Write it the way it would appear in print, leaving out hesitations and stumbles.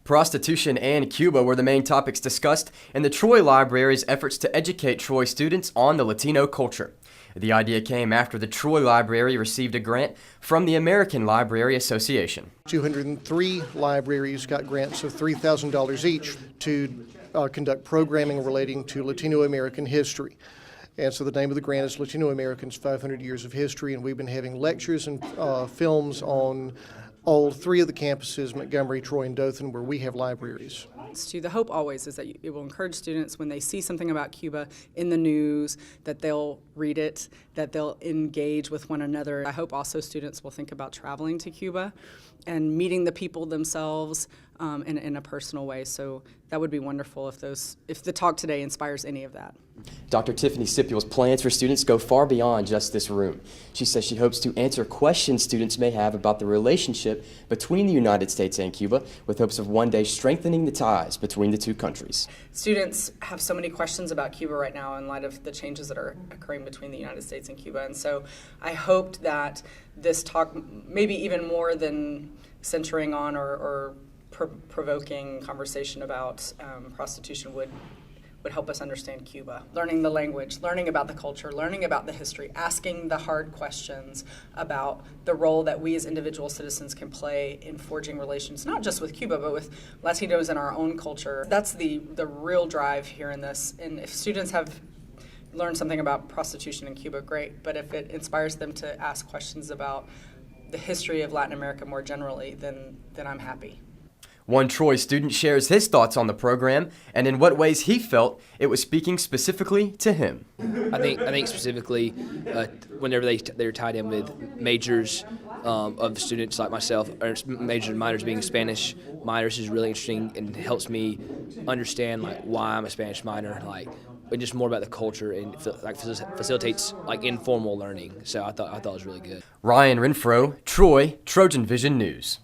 Prostitution and Cuba were the main topics discussed in the Troy Library's efforts to educate Troy students on the Latino culture. The idea came after the Troy Library received a grant from the American Library Association. 203 libraries got grants of $3,000 each to conduct programming relating to Latino American history. And so the name of the grant is Latino Americans 500 Years of History, and we've been having lectures and films on all three of the campuses, Montgomery, Troy, and Dothan, where we have libraries. The hope always is that it will encourage students when they see something about Cuba in the news, that they'll read it, that they'll engage with one another. I hope also students will think about traveling to Cuba and meeting the people themselves in a personal way. So that would be wonderful if the talk today inspires any of that. Dr. Tiffany Sipiel's plans for students go far beyond just this room. She says she hopes to answer questions students may have about the relationship between the United States and Cuba, with hopes of one day strengthening the ties between the two countries. Students have so many questions about Cuba right now in light of the changes that are occurring between the United States and Cuba. And so I hoped that this talk, maybe even more than centering on or provoking conversation about prostitution, would help us understand Cuba. Learning the language, learning about the culture, learning about the history, asking the hard questions about the role that we as individual citizens can play in forging relations, not just with Cuba, but with Latinos in our own culture. That's the real drive here in this. And if students have learned something about prostitution in Cuba, great. But if it inspires them to ask questions about the history of Latin America more generally, then I'm happy. One Troy student shares his thoughts on the program and in what ways he felt it was speaking specifically to him. I think specifically whenever they're tied in with majors of students like myself, or majors and minors being Spanish minors, is really interesting and helps me understand why I'm a Spanish minor, and just more about the culture, and facilitates informal learning. So I thought it was really good. Ryan Renfro, Troy, TrojanVision News.